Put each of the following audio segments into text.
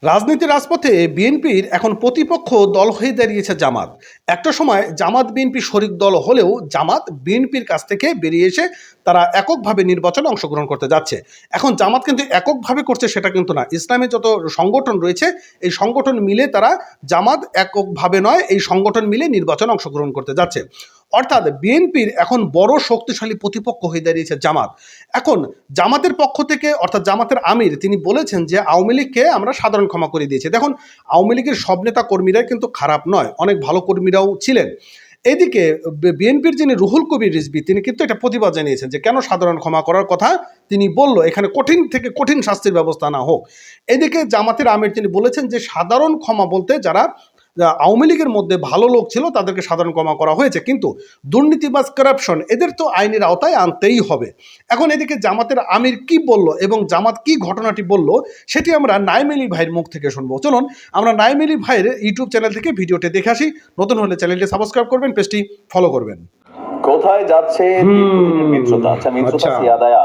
রাজনীতির রাজপথে বিএনপির এখন প্রতিপক্ষ দল হয়ে দাঁড়িয়েছে জামাত। একটা সময় জামাত বিএনপি শরিক দল হলেও জামাত বিএনপির কাছ থেকে বেরিয়ে এসে তারা এককভাবে নির্বাচনে অংশগ্রহণ করতে যাচ্ছে। এখন জামাত কিন্তু এককভাবে করছে সেটা কিন্তু না, ইসলামী যত সংগঠন রয়েছে এই সংগঠন মিলে তারা জামাত এককভাবে নয়, এই সংগঠন মিলে নির্বাচনে অংশগ্রহণ করতে যাচ্ছে। অর্থাৎ বিএনপির এখন বড় শক্তিশালী প্রতিপক্ষ হয়ে দাঁড়িয়েছে জামাত। এখন জামাতের পক্ষ থেকে অর্থাৎ জামাতের আমির তিনি বলেছেন যে আওয়ামী লীগকে আমরা সাধারণ ক্ষমা করে দিয়েছি। দেখুন, আওয়ামী লীগের সব নেতা কর্মীরাই কিন্তু খারাপ নয়, অনেক ভালো কর্মীরাও ছিলেন। এদিকে বিএনপির যিনি রুহুল কবির রিজভী তিনি কিন্তু এটা প্রতিবাদ জানিয়েছেন যে কেন সাধারণ ক্ষমা করার কথা তিনি বলল, এখানে কঠিন থেকে কঠিন শাস্তির ব্যবস্থা না হোক। এদিকে জামাতের আমির তিনি বলেছেন যে সাধারণ ক্ষমা বলতে যারা আওয়ামী লীগের মধ্যে ভালো লোক ছিল তাদেরকে সাধারণ ক্ষমা করা হয়েছে, কিন্তু দুর্নীতিবাজ করাপশন এদের তো আইনের আওতায় আনতেই হবে। এখন এদিকে জামাতের আমির কি বলল এবং জামাত কি ঘটনাটি বলল সেটি আমরা নাইম আলী ভাইয়ের মুখ থেকে শুনবো। চলুন আমরা নাইম আলী ভাইয়ের ইউটিউব চ্যানেল থেকে ভিডিওটি দেখে আসি। নতুন হলে চ্যানেলটি সাবস্ক্রাইব করবেন, পেজটি ফলো করবেন। কোথায় যাচ্ছে মিত্রতা? আচ্ছা, মিত্রতা সিয়াদায়া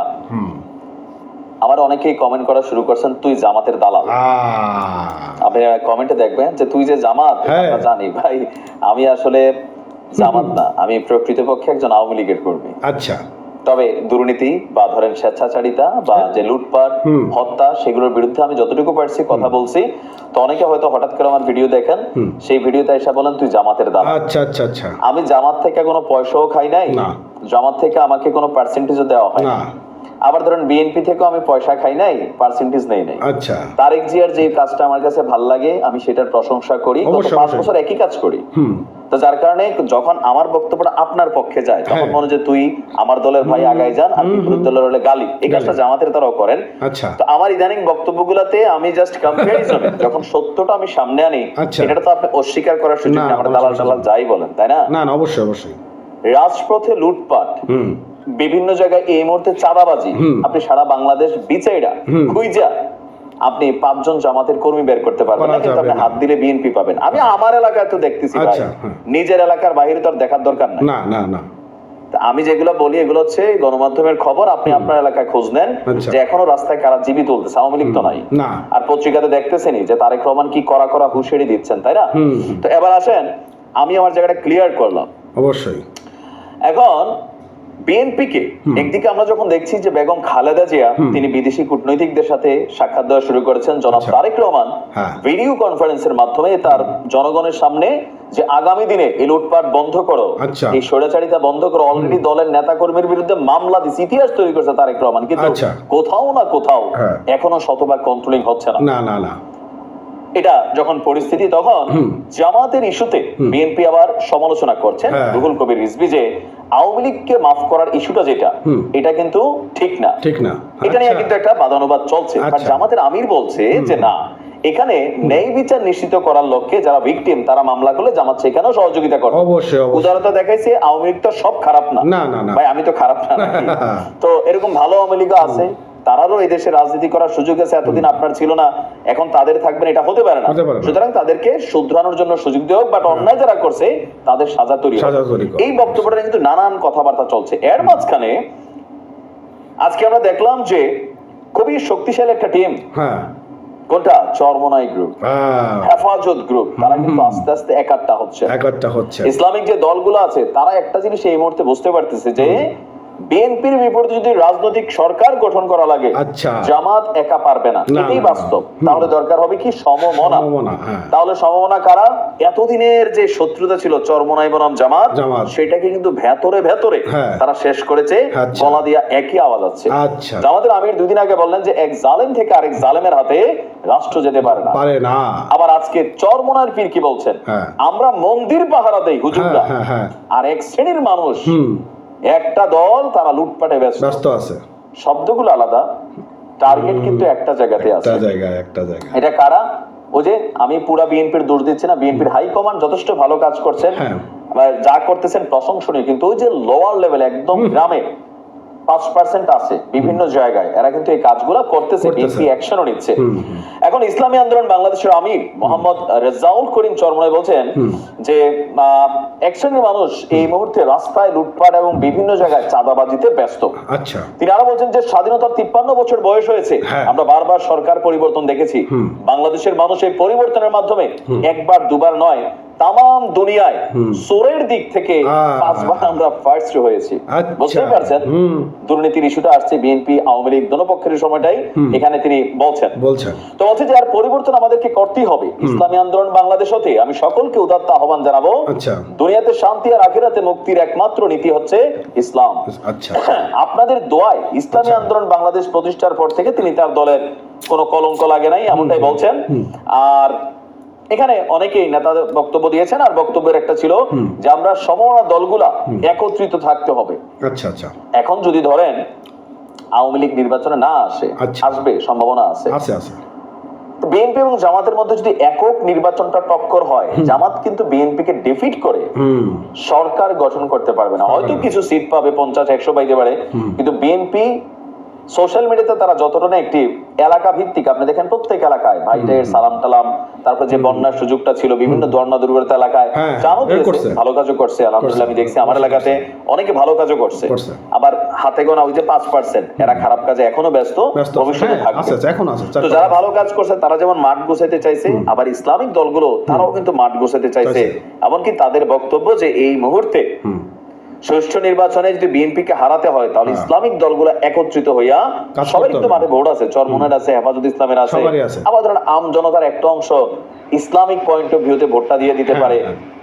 আমার অনেকেই কমেন্ট করা শুরু করছেন তুই জামাতের দালাল। আপনি কমেন্টে দেখবেন যে তুই যে জামাত, আমরা জানি ভাই আমি আসলে জামাত না, আমি প্রকৃতপক্ষে একজন আওয়ামী লীগের কর্মী। আচ্ছা, তবে দুর্নীতি বা ধরেন স্বেচ্ছাচারিতা বা যে লুটপাট হত্যা সেগুলোর বিরুদ্ধে আমি যতটুকু পারছি কথা বলছি। তো অনেকে হয়তো হঠাৎ করে আমার ভিডিও দেখেন, সেই ভিডিওতে এসে বলেন তুই জামাতের দালাল। আচ্ছা আচ্ছা আচ্ছা, আমি জামাত থেকে কোনো পয়সাও খাই নাই, জামাত থেকে আমাকে কোনো পার্সেন্টেজও দেওয়া হয় না। আবার ধরেন বিএনপি থেকেও আমি পয়সা খাই নাই, পার্সেন্টেজ নেই নাই। আচ্ছা, তারেক জিয়ার যে কাজটা আমার কাছে ভালো লাগে আমি সেটার প্রশংসা করি, গত 5 বছর একই কাজ করি। তো যার কারণে যখন আমার বক্তব্যটা আপনার পক্ষে যায় তখন মনে যে তুই আমার দলের ভাই আগাই যান আর বিপরীত দলের হলে গালি, এই কাজটা জামাতের তারাও করেন। তো আমার ইদানিং বক্তব্যগুলোতে আমি জাস্ট কম্পারিজনে যখন সত্যটা আমি সামনে আনি, এটা তো আপনি অস্বীকার করার সুযোগ নেই, আমরা দালাল দালাল যাই বলেন, তাই না? না না, অবশ্যই অবশ্যই। রাজপথে লুটপাট, বিভিন্ন জায়গায় এই মুহূর্তে চাঁদাবাজি, আপনি সারা বাংলাদেশ বিচাইরা খুঁজা আপনি 5 জন জামাতের কর্মী বের করতে পারবেন না, কিন্তু আপনি হাত দিলে বিএনপি পাবেন। আমি আমার এলাকায় তো দেখতেছি ভাই, নিজের এলাকার বাইরে তো আর দেখার দরকার নাই। না না না, আমি যেগুলো বলি এগুলো হচ্ছে গণমাধ্যমের খবর, আপনি আপনার এলাকায় খোঁজ নেন যে এখনো রাস্তায় কারা জীবিত চলতেছে, আওয়ামী লীগ তো নাই। আর পত্রিকাতে দেখতেছেনই যে তারেক রহমান কি করা করা হুঁশিয়ারি দিচ্ছেন, তাই না? তো এবার আসেন আমি আমার জায়গাটা ক্লিয়ার করলাম। অবশ্যই এখন বিএনপি কে একদিকে আমরা যখন দেখছি যে বেগম খালেদা জিয়া তিনি বিদেশি কূটনৈতিকদের সাথে সাক্ষাৎ দেওয়া শুরু করেছেন, জনাব তারেক রহমান ভিডিও কনফারেন্সের মাধ্যমে তার জনগণের সামনে যে আগামী দিনে এই লুটপাট বন্ধ করো, এই স্বৈরাচারিতা বন্ধ করো, অলরেডি দলের নেতা কর্মীর বিরুদ্ধে মামলা দিচ্ছে, ইতিহাস তৈরি করেছে তারেক রহমান, কিন্তু কোথাও না কোথাও এখনো শতভাগ কন্ট্রোলিং হচ্ছে না। না না না, এটা যখন পরিস্থিতি তখন জামাতের ইস্যুতে বিএনপি আবার সমালোচনা করছেন রুহুল কবির রিজভী যে আওয়ামী লীগকে মাফ করার ইস্যুটা যেটা এটা কিন্তু ঠিক না, ঠিক না, এটা নিয়ে কিন্তু একটা বাদানুবাদ চলছে। আর জামাতের আমির বলছে যে না, এখানে ন্যায় বিচার নিশ্চিত করার লক্ষ্যে যারা ভিকটিম তারা মামলা করলে জামাত সেখানেও সহযোগিতা করে। উদাহরণটা দেখাইছে আওয়ামী লীগ তো সব খারাপ না ভাই, আমি তো খারাপ না তো এরকম ভালো আওয়ামী লীগও আছে, তারারও এই দেশে রাজনীতি করার সুযোগ আছে, এতদিন আপনার ছিল না, এখন তাদের থাকবেন, এটা হতে পারে না। সুতরাং তাদেরকে শুধরানোর জন্য সুযোগ দেওয়া হোক, বাট অন্যায় যারা করছে তাদের সাজা তৈরি, এই বক্তব্যটা কিন্তু নানান কথাবার্তা চলছে। এর মাঝখানে আজকে আমরা দেখলাম যে খুবই শক্তিশালী একটা টিম, কোনটা চরমোনাই গ্রুপ, হেফাজত গ্রুপ, তারা কিন্তু আস্তে আস্তে একাট্টা হচ্ছে। ইসলামিক যে দলগুলো আছে তারা একটা জিনিস এই মুহূর্তে বুঝতে পারতেছে যে বিএনপির বিপরীতে যদি রাজনৈতিক সরকার গঠন করা লাগে জামাত একা পারবে না, এটাই বাস্তব। তাহলে দরকার হবে কি সমমনা। তাহলে সমমনা কারা? এতদিনের যে শত্রুতা ছিল চরমোনাই বনাম জামাত, সেটাকে কিন্তু ভেতরে ভেতরে তারা শেষ করেছে, গলা দিয়া একই আওয়াজ আছে। জামাতের আমির 2 দিন আগে বললেন যে এক জালেম থেকে আরেক জালেমের হাতে রাষ্ট্র যেতে পারে না। আবার আজকে চরমোনাইর পীর কি বলছেন? আমরা মন্দির পাহারা দেই হুজুররা, আর এক শ্রেণীর মানুষ একটা দল তারা লুটপাটে ব্যস্ত আছে। শব্দগুলো আলাদা, টার্গেট কিন্তু একটা জায়গাতে আছে। এটা কারা? ওই যে আমি পুরা বিএনপির দোষ দিচ্ছি না, বিএনপির হাই কমান্ড যথেষ্ট ভালো কাজ করছেন, যা করতেছেন প্রশংসনীয়, কিন্তু ওই যে লোয়ার লেভেল একদম গ্রামে 5% আছে বিভিন্ন জায়গায়, এরা কিন্তু এই কাজগুলো করতেছে, বিএনপি অ্যাকশনও নিচ্ছে। এখন ইসলামী আন্দোলন বাংলাদেশের আমির মোহাম্মদ রেজাউল করিম চরমনাই বলছেন যে এক শ্রেণীর মানুষ এই মুহূর্তে রাস্তায় লুটপাট এবং বিভিন্ন জায়গায় চাঁদাবাজিতে ব্যস্ত। আচ্ছা, তিনি আরো বলছেন যে স্বাধীনতার 53 বছর বয়স হয়েছে, আমরা বারবার সরকার পরিবর্তন দেখেছি, বাংলাদেশের মানুষ এই পরিবর্তনের মাধ্যমে একবার দুবার নয় তাম দুনিয়ায় চোরের দিক থেকে 5 বার আমরা ফার্স্ট হয়েছি। বুঝতে পারছেন দুর্নীতির ইস্যুটা আসছে বিএনপি আওয়ামী লীগ দোনোপক্ষের সময়টাই এখানে তিনি বলছেন। তো বলছে যে আর পরিবর্তন আমাদেরকে করতেই হবে। ইসলামী আন্দোলন বাংলাদেশ হতে আমি সকলকে উদাত্ত আহ্বান জানাবো, দুনিয়াতে শান্তি আর আখিরাতে মুক্তির একমাত্র নীতি হচ্ছে ইসলাম। আপনাদের দোয়ায় ইসলামী আন্দোলন বাংলাদেশ প্রতিষ্ঠার পর থেকে তিনি তার দলের কোনো কলঙ্ক লাগে নাই এমনটাই বলছেন। আর এখানে অনেকেই নেতাদের বক্তব্য দিয়েছেন, আর বক্তব্যের একটা ছিল যে আমরা সমমনা দলগুলা একত্রিত থাকতে হবে। আচ্ছা আচ্ছা, এখন যদি ধরেন আওয়ামী লীগ নির্বাচনে না আসে, আসবে সম্ভাবনা আছে, বিএনপি এবং জামাতের মধ্যে যদি একক নির্বাচনটা টক্কর হয়, জামাত কিন্তু বিএনপি কে ডিফিট করে সরকার গঠন করতে পারবে না। হয়তো কিছু সিট পাবে, 50-100 পাইতে পারে, কিন্তু বিএনপি সোশ্যাল মিডিয়াতে তারা যতটা অ্যাক্টিভ, এলাকা ভিত্তিক আপনি দেখেন প্রত্যেক এলাকায় ভাইদের সালাম টালাম, তারপর যে বন্যার সুযোগটা ছিল বিভিন্ন ধর্ণা দুর্গত এলাকায় জানো দিয়েছে, ভালো কাজও করছে। আলহামদুলিল্লাহ আমি দেখছি আমার এলাকাতে অনেকে ভালো কাজও করছে। আবার হাতে গোনা ওই যে 5% এরা খারাপ কাজে এখনো ব্যস্ত, ভবিষ্যতে থাকবে। তো যারা ভালো কাজ করছে তারা যেমন মাঠ গোছাইতে চাইছে, আবার ইসলামিক দলগুলো তারাও কিন্তু মাঠ গোছাইতে চাইছে। এমনকি তাদের বক্তব্য যে এই মুহূর্তে সুষ্ঠু নির্বাচনে যদি বিএনপি কে হারাতে হয় তাহলে ইসলামিক দলগুলো একত্রিত হইয়া, সবাই কিন্তু মাঠে ভোট আছে, চরমনের আছে, হেফাজত ইসলামের আছে, আবার ধরেন আম জনতার একটা অংশ ইসলামিক পয়েন্ট অফ ভিউতে ভোটটা দিয়ে দিতে পারে।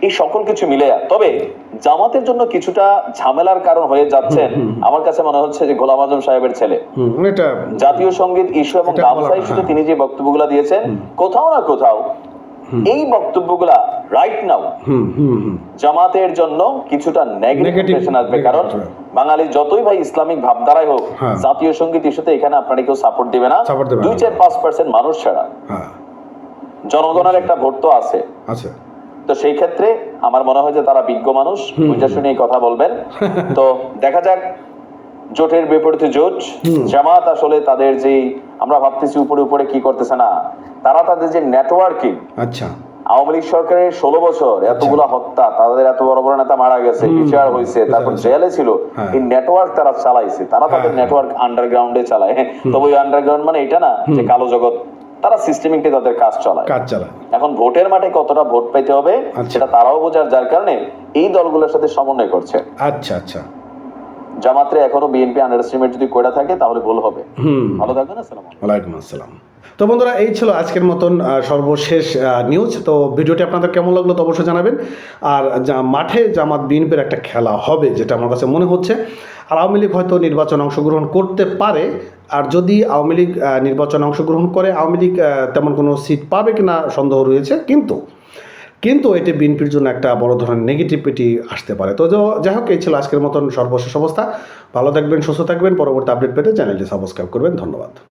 এই সকল কিছু মিলে, তবে জামাতের জন্য কিছুটা ঝামেলার কারণ হয়ে যাচ্ছেন আমার কাছে মনে হচ্ছে যে গোলাম আজম সাহেবের ছেলে। জাতীয় সঙ্গীত ইস্যু এবং গামছা ইস্যুতে তিনি যে বক্তব্যগুলো দিয়েছেন, কোথাও না কোথাও এই বক্তব্যগুলা রাইট নাও জামাতের জন্য কিছুটা নেগেটিভ আসবে। কারণ বাঙালি যতই ভাই ইসলামিক ভাবধারায় হোক, জাতীয় সঙ্গীত ইস্যুতে এখানে আপনারা কেউ সাপোর্ট দিবে না, 2-4-5% মানুষ ছাড়া। জনগণের একটা ভোট তো আছে। তো সেই ক্ষেত্রে আমার মনে হয় যে তারা বিজ্ঞ মানুষ, বুঝে শুনে কথা বলবেন। তো দেখা যাক জোটের বিপরীতে জোট, জামাত আসলে তাদের যে আমরা ভাবতেছি উপরে উপরে কি করতেছে না, তারা তাদের যে নেটওয়ার্কিং, আওয়ামী লীগ সরকারের 16 বছর এতগুলা হত্যা, তাদের এত বড় বড় নেতা মারা গেছে, বিচার হয়েছে, তারপর জেলে ছিল, এই নেটওয়ার্ক তারা চালাইছে, তারা তাদের নেটওয়ার্ক আন্ডারগ্রাউন্ডে চালায়। তবে ওই আন্ডারগ্রাউন্ড মানে এটা না যে কালো জগৎ, তারা সিস্টেমিকলি তাদের কাজ চালায়। এখন ভোটের মাঠে কতটা ভোট পেতে হবে সেটা তারাও বোঝার, যার কারণে এই দলগুলোর সাথে সমন্বয় করছে। জামাতরে এখনো বিএনপি আন্ডারএস্টিমেট যদি করে থাকে তাহলে ভুল হবে। ভালো থাকবেন, আসসালামু আলাইকুম। তো বন্ধুরা, এই ছিল আজকের মতন সর্বশেষ নিউজ। তো ভিডিওটি আপনাদের কেমন লাগলো তো অবশ্যই জানাবেন। আর মাঠে জামাত বিএনপির একটা খেলা হবে যেটা আমার কাছে মনে হচ্ছে। আর আওয়ামী লীগ হয়তো নির্বাচনে অংশগ্রহণ করতে পারে, আর যদি আওয়ামী লীগ নির্বাচনে অংশগ্রহণ করে আওয়ামী লীগ তেমন কোনো সিট পাবে কিনা সন্দেহ রয়েছে, কিন্তু এটি বিএনপির জন্য একটা বড় ধরনের নেগেটিভিটি আসতে পারে। তো যাই হোক, এই ছিল আজকের মতন সর্বশেষ অবস্থা। ভালো থাকবেন, সুস্থ থাকবেন। পরবর্তী আপডেট পেতে চ্যানেলটি সাবস্ক্রাইব করবেন। ধন্যবাদ।